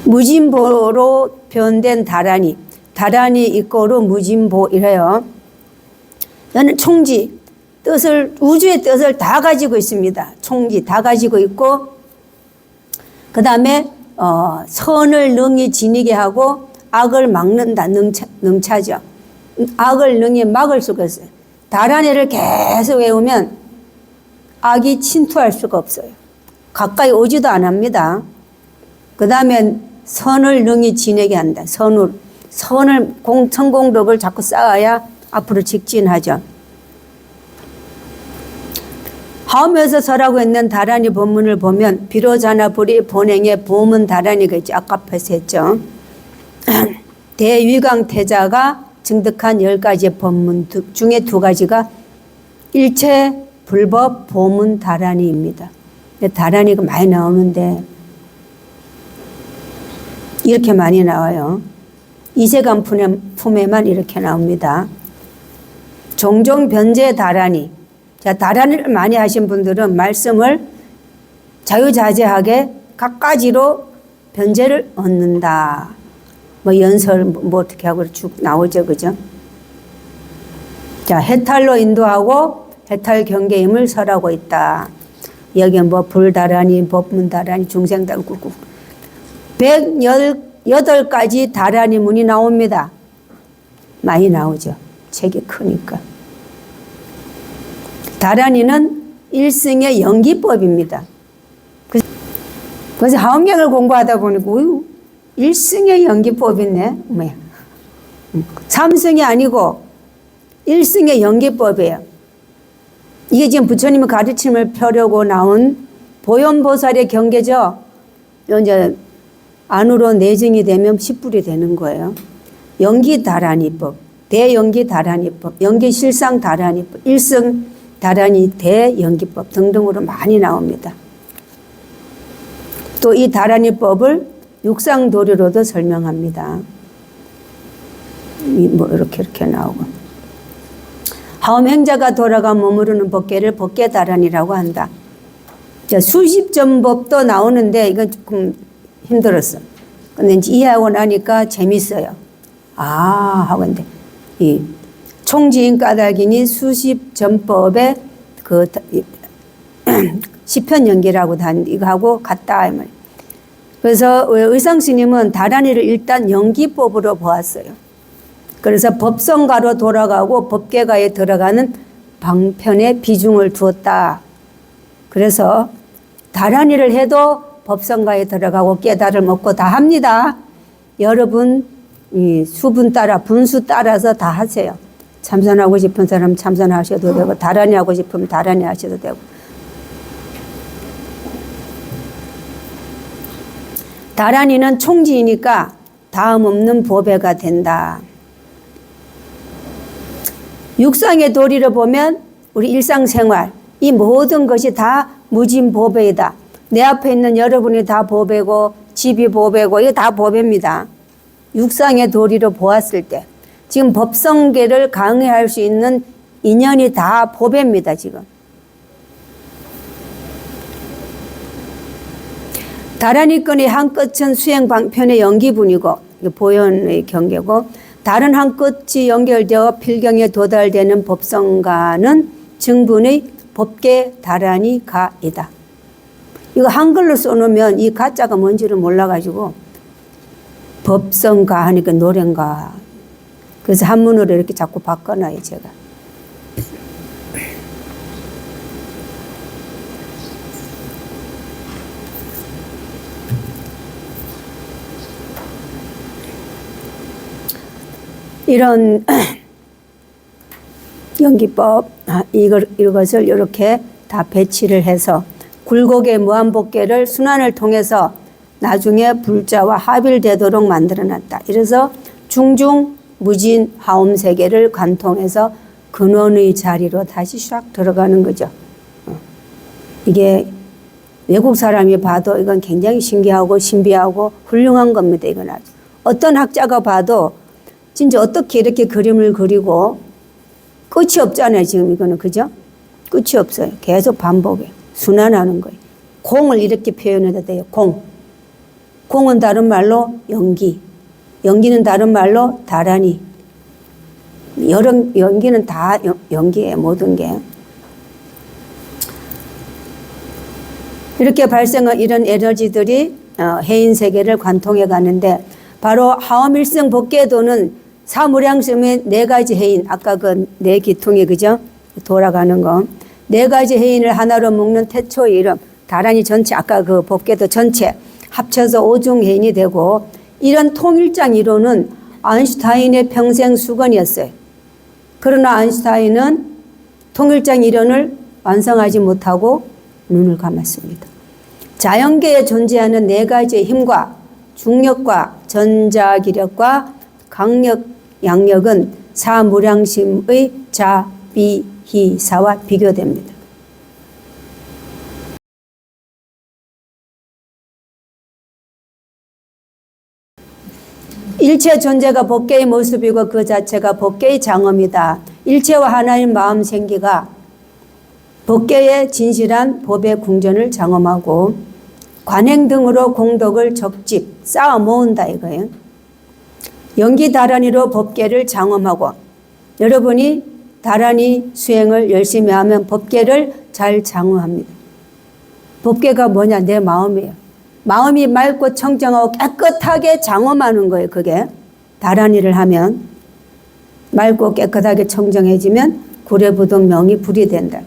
무진보로 변된 다란이, 다란이 이꼬로 무진보 이래요. 저는 총지, 우주의 뜻을 다 가지고 있습니다. 총지 다 가지고 있고, 그 다음에 선을 능히 지니게 하고 악을 막는다. 능차죠. 악을 능히 막을 수가 있어요. 다란이를 계속 외우면 악이 침투할 수가 없어요. 가까이 오지도 안 합니다. 그 다음에 선을 능히 지내게 한다. 선을 성공덕을 자꾸 쌓아야 앞으로 직진하죠. 하엄에서 설하고 있는 다란이 본문을 보면 비로자나 불이 본행의 보문 다란이가 있죠. 아까 앞에서 했죠. 대위강태자가 증득한 10가지의 법문 중에 2가지가 일체 불법 보문 다란이입니다. 다란이가 많이 나오는데 이렇게 많이 나와요. 이세간 품에만 이렇게 나옵니다. 종종 변제 다라니. 자, 다라니를 많이 하신 분들은 말씀을 자유자재하게 각가지로 변제를 얻는다. 뭐 연설 뭐 어떻게 하고 쭉 나오죠, 그죠? 자, 해탈로 인도하고 해탈 경계임을 설하고 있다. 여기에 뭐 불다라니, 법문다라니, 중생다라니, 118가지 다라니 문이 나옵니다. 많이 나오죠. 책이 크니까. 다라니는 일승의 연기법입니다. 그래서 하엄경을 공부하다 보니까 일승의 연기법이네. 뭐야? 삼승이 아니고 일승의 연기법이에요. 이게 지금 부처님의 가르침을 펴려고 나온 보현보살의 경계죠. 이제 안으로 내증이 되면 10불이 되는 거예요. 연기다라니법, 대연기다라니법, 연기실상다라니법, 일승다라니 대연기법 등등으로 많이 나옵니다. 또 이 다라니법을 육상도리로도 설명합니다. 뭐 이렇게 나오고. 하엄행자가 돌아가 머무르는 법계를 법계다란이라고 한다. 자, 수십전법도 나오는데 이건 조금 힘들었어. 근데 이제 이해하고 나니까 재밌어요. 아, 하고 있는데 이 총지인 까닭이니 수십전법의 그 시편연기라고 단 이거하고 같다. 그래서 의상스님은 다란이를 일단 연기법으로 보았어요. 그래서 법성가로 돌아가고 법계가에 들어가는 방편에 비중을 두었다. 그래서 다란이를 해도 법성가에 들어가고 깨달을 먹고 다 합니다. 여러분 이 수분 따라 분수 따라서 다 하세요. 참선하고 싶은 사람 참선하셔도 되고 다란이 하고 싶으면 다란이 하셔도 되고. 다란이는 총지이니까 다음 없는 보배가 된다. 육상의 도리를 보면 우리 일상생활 이 모든 것이 다 무진보배이다. 내 앞에 있는 여러분이 다 보배고 집이 보배고 이거 다 보배입니다. 육상의 도리로 보았을 때 지금 법성계를 강의할 수 있는 인연이 다 보배입니다. 지금. 다라니권의 한 끝은 수행 방편의 연기분이고 보현의 경계고 다른 한 끝이 연결되어 필경에 도달되는 법성가는 증분의 법계 다라니가이다. 이거 한글로 써놓으면 이 가짜가 뭔지를 몰라가지고 법성가 하니까 노래인가. 그래서 한문으로 이렇게 자꾸 바꿔놔요, 제가. 이런 연기법 이것을 이렇게 다 배치를 해서 굴곡의 무한법계를 순환을 통해서 나중에 불자와 합일되도록 만들어놨다. 이래서 중중 무진 하엄세계를 관통해서 근원의 자리로 다시 샥 들어가는 거죠. 이게 외국 사람이 봐도 이건 굉장히 신기하고 신비하고 훌륭한 겁니다. 이건 아주. 어떤 학자가 봐도 진짜 어떻게 이렇게 그림을 그리고 끝이 없잖아요. 지금 이거는. 그죠? 끝이 없어요. 계속 반복해. 순환하는 거예요. 공을 이렇게 표현해도 돼요. 공. 공은 다른 말로 연기. 연기는 다른 말로 다라니. 연기는 다 연기예요. 모든 게. 이렇게 발생한 이런 에너지들이 해인 세계를 관통해 가는데 바로 하엄일승 법계도는 사무량심의 네 가지 해인, 아까 그 네 기통이 그죠? 돌아가는 거. 네 가지 해인을 하나로 묶는 태초의 이름, 다란이 전체, 아까 그 법계도 전체 합쳐서 오중 해인이 되고 이런 통일장 이론은 아인슈타인의 평생 수건이었어요. 그러나 아인슈타인은 통일장 이론을 완성하지 못하고 눈을 감았습니다. 자연계에 존재하는 네 가지의 힘과 중력과 전자기력과 강력, 양력은 사무량심의 자비희사와 비교됩니다. 일체 존재가 법계의 모습이고 그 자체가 법계의 장엄이다. 일체와 하나인 마음 생기가 법계의 진실한 법의 궁전을 장엄하고 관행 등으로 공덕을 적집 쌓아 모은다 이거예요. 연기 다란이로 법계를 장엄하고 여러분이 다란이 수행을 열심히 하면 법계를 잘 장엄합니다. 법계가 뭐냐? 내 마음이에요. 마음이 맑고 청정하고 깨끗하게 장엄하는 거예요. 그게 다란이를 하면 맑고 깨끗하게 청정해지면 구례부동 명이 불이 된다.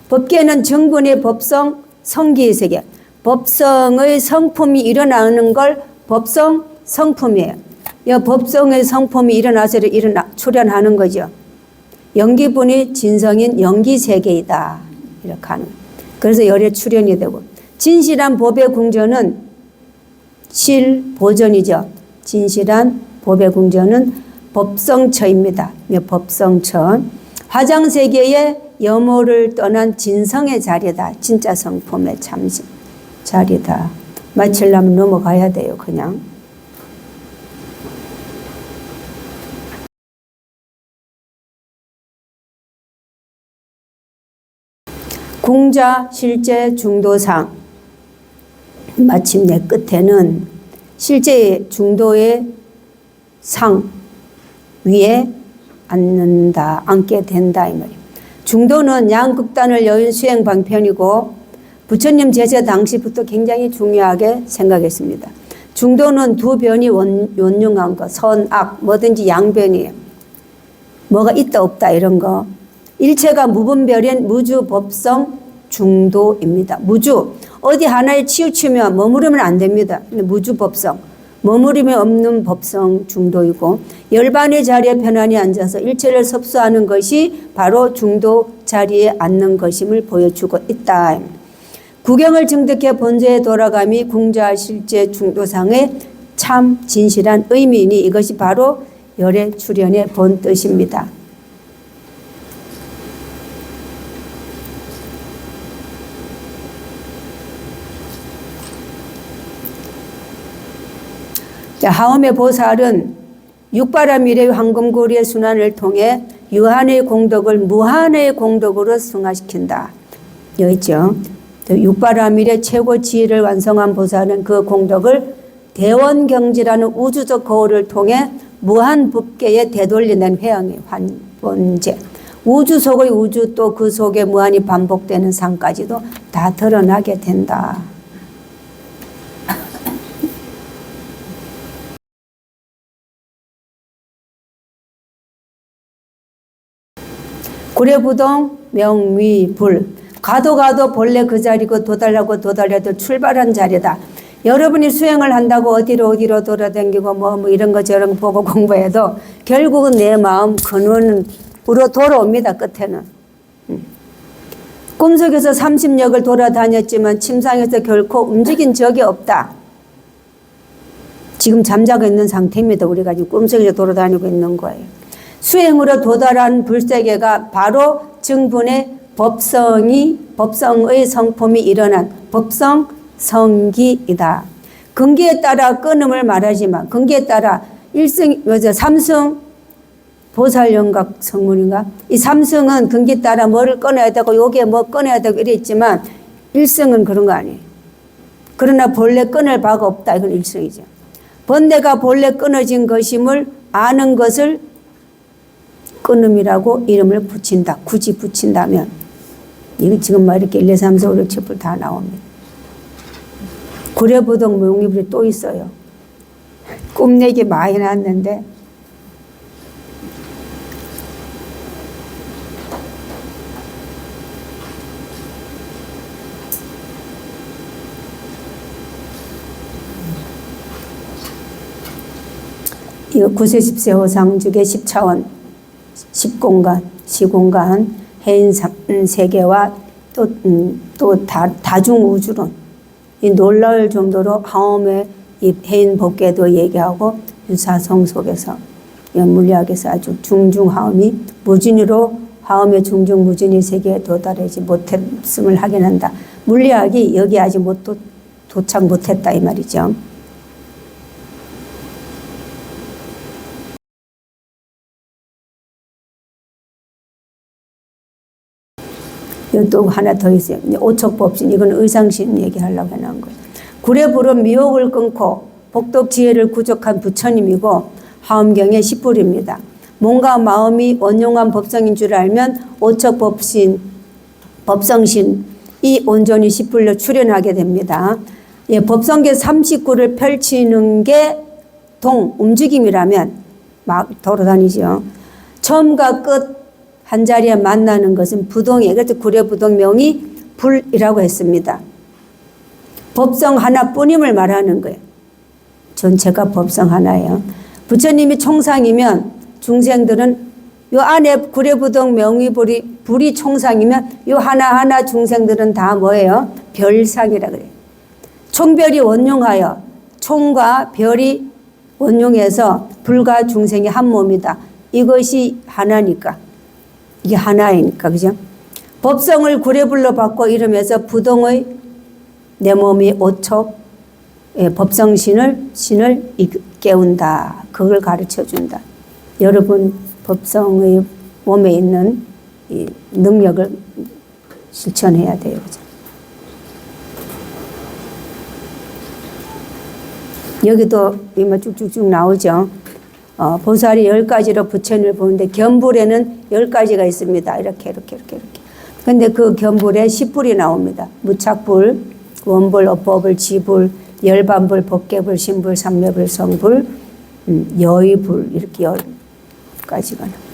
법계는 정분의 법성 성기의 세계, 법성의 성품이 일어나는 걸 법성 성품이에요. 이 법성의 성품이 일어나서 출현하는 거죠. 연기분이 진성인 연기세계이다 이렇게 하는 거예요. 그래서 열에 출현이 되고 진실한 법의 궁전은 실보전이죠. 진실한 법의 궁전은 법성처입니다. 법성처. 화장세계의 염호를 떠난 진성의 자리다. 진짜 성품의 참 자리다. 마치려면 넘어가야 돼요. 그냥. 궁자 실제 중도상 마침내 끝에는 실제 중도의 상 위에 앉게 된다 이 말이에요. 중도는 양극단을 여인 수행 방편이고 부처님 제세 당시부터 굉장히 중요하게 생각했습니다. 중도는 두 변이 원흉한 거, 선, 악, 뭐든지 양변이에요. 뭐가 있다 없다 이런 거. 일체가 무분별인 무주 법성 중도입니다. 무주 어디 하나에 치우치면 머무르면 안 됩니다. 무주 법성 머무림이 없는 법성 중도이고 열반의 자리에 편안히 앉아서 일체를 섭수하는 것이 바로 중도 자리에 앉는 것임을 보여주고 있다. 구경을 증득해 본제에 돌아감이 궁자 실제 중도상의 참 진실한 의미이니 이것이 바로 열의 출현의 본 뜻입니다. 하엄의 보살은 육바라밀의 황금고리의 순환을 통해 유한의 공덕을 무한의 공덕으로 승화시킨다. 여기 있죠. 육바라밀의 최고 지혜를 완성한 보살은 그 공덕을 대원경지라는 우주적 거울을 통해 무한 법계에 되돌려낸 회양의 환본제. 우주 속의 우주 또 그 속에 무한히 반복되는 상까지도 다 드러나게 된다. 구례부동 명위불 가도 본래 그 자리고 도달하고 도달해도 출발한 자리다. 여러분이 수행을 한다고 어디로 돌아다니고 뭐 이런 거 저런 거 보고 공부해도 결국은 내 마음 근원으로 돌아옵니다. 끝에는. 꿈속에서 30력을 돌아다녔지만 침상에서 결코 움직인 적이 없다. 지금 잠자고 있는 상태입니다. 우리가 지금 꿈속에서 돌아다니고 있는 거예요. 수행으로 도달한 불세계가 바로 정분의 법성의 성품이 일어난 법성 성기이다. 근기에 따라 끊음을 말하지만 근기에 따라 삼승 보살연각 성문인가? 이 삼승은 근기 따라 뭐를 끊어야 되고 여기에 뭐 끊어야 되고 이랬지만 일승은 그런 거 아니에요. 그러나 본래 끊을 바가 없다. 이건 일승이죠. 번뇌가 본래 끊어진 것임을 아는 것을 끊음이라고 이름을 붙인다. 굳이 붙인다면 이거 지금 막 이렇게 1, 2, 3, 4, 5, 6, 7, 8 다 나옵니다. 구례부동 명리불이 또 있어요. 꿈내기 많이 났는데 이거 9세 10세 호상 중에 10차원 10공간, 시공간, 해인 세계와 또 다중 우주론 이 놀라울 정도로 하엄의 이 해인 법계도 얘기하고 유사성 속에서 물리학에서 아주 중중하엄이 무진으로 하엄의 중중무진의 세계에 도달하지 못했음을 확인한다. 물리학이 여기 아직 도착 못했다 이 말이죠. 또 하나 더 있어요. 오척법신, 이건 의상신 얘기하려고 해놓은 거예요. 구례불은 미혹을 끊고 복덕 지혜를 구족한 부처님이고 화엄경의 십불입니다. 몸과 마음이 원용한 법성인 줄 알면 오척법신, 법성신 이 온전히 십불로 출현하게 됩니다. 예, 법성계 39를 펼치는 게 움직임이라면 막 돌아다니죠. 처음과 끝 한 자리에 만나는 것은 부동이에요. 그래서 구례부동명이 불이라고 했습니다. 법성 하나뿐임을 말하는 거예요. 전체가 법성 하나예요. 부처님이 총상이면 중생들은 요 안에 구례부동 명의불이 불이 총상이면 요 하나하나 중생들은 다 뭐예요? 별상이라 그래요. 총별이 원용하여 총과 별이 원용해서 불과 중생이 한 몸이다. 이것이 하나니까. 이게 하나이니까, 그죠? 법성을 구례불로 바꿔 이름해서 부동의 내 몸이 오촉, 법성신을 깨운다. 그걸 가르쳐 준다. 여러분, 법성의 몸에 있는 이 능력을 실천해야 돼요, 그죠? 여기도 이만 쭉쭉쭉 나오죠. 보살이 10가지로 부처님을 보는데 견불에는 10가지가 있습니다. 이렇게. 근데 그 견불에 10불이 나옵니다. 무착불, 원불, 업법불, 지불, 열반불, 법계불, 신불, 삼매불, 성불, 여의불 이렇게 10가지가 나옵니다.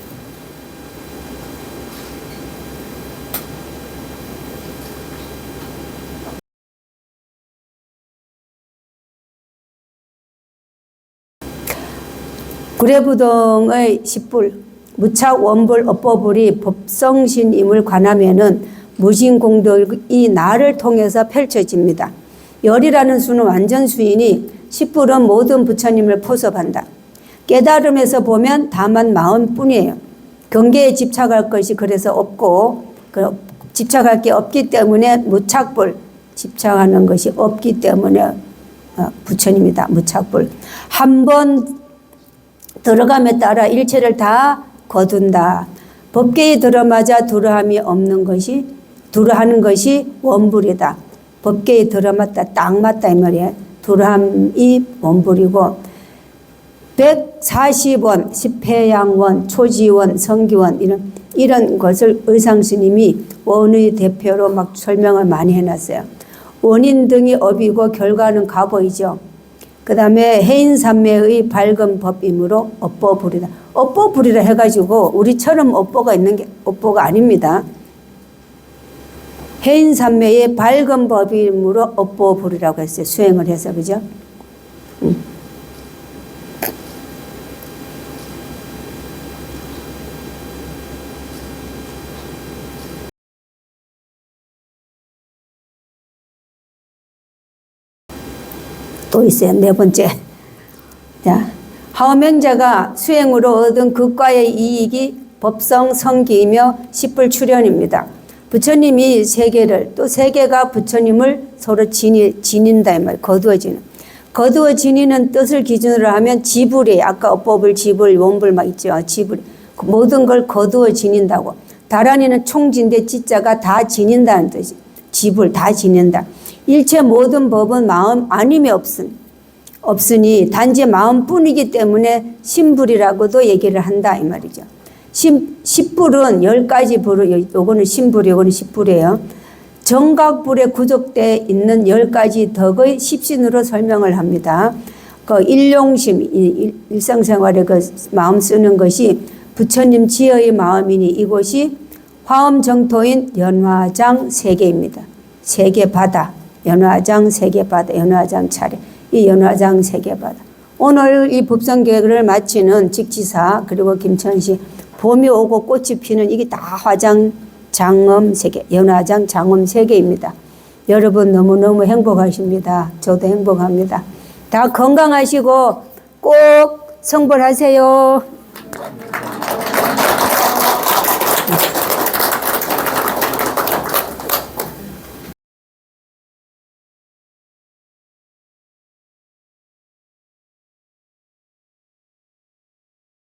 구례부동의 십불, 무착, 원불, 업보불이 법성신임을 관하면은 무신공덕이 나를 통해서 펼쳐집니다. 열이라는 수는 완전수이니 십불은 모든 부처님을 포섭한다. 깨달음에서 보면 다만 마음뿐이에요. 경계에 집착할 것이 그래서 없고 집착할 게 없기 때문에 무착불, 집착하는 것이 없기 때문에 부처님이다. 무착불. 한번 들어감에 따라 일체를 다 거둔다. 법계에 들어맞아 두려함이 없는 것이 두려하는 것이 원불이다. 법계에 들어맞다 딱 맞다 이 말이에요. 두려함이 원불이고 140원, 십회양원, 초지원, 성기원 이런 것을 의상스님이 원의 대표로 막 설명을 많이 해놨어요. 원인 등이 업이고 결과는 가보이죠. 그 다음에 해인삼매의 밝은 법이므로 업보불이다. 업보불이라 해가지고 우리처럼 업보가 있는 게 업보가 아닙니다. 해인삼매의 밝은 법이므로 업보불이라고 했어요. 수행을 해서, 그죠? 또 있어요. 네 번째. 자, 하오명자가 수행으로 얻은 극과의 이익이 법성 성기이며 십불 출현입니다. 부처님이 세계를 또 세계가 부처님을 서로 지닌다 이 말. 거두어지는. 거두어 지니는 뜻을 기준으로 하면 지불이에요. 아까 업법을 지불, 원불 막 있죠. 지불. 모든 걸 거두어 지닌다고. 다란이는 총진대 지자가 다 지닌다는 뜻이. 지불 다 지닌다. 일체 모든 법은 마음 아님이 없으니 단지 마음뿐이기 때문에 신불이라고도 얘기를 한다 이 말이죠. 십불은 10가지 불을, 요거는 신불, 요거는 십불이에요. 정각불에 구족되어 있는 10가지 덕의 십신으로 설명을 합니다. 그 일용심, 일상생활에 그 마음 쓰는 것이 부처님 지혜의 마음이니 이곳이 화엄정토인 연화장 세계입니다. 세계바다. 연화장 세계바다, 연화장 차례, 이 연화장 세계바다. 오늘 이 법성계를 마치는 직지사 그리고 김천시 봄이 오고 꽃이 피는 이게 다 화장 장엄 세계, 연화장 장엄 세계입니다. 여러분 너무너무 행복하십니다. 저도 행복합니다. 다 건강하시고 꼭 성불하세요.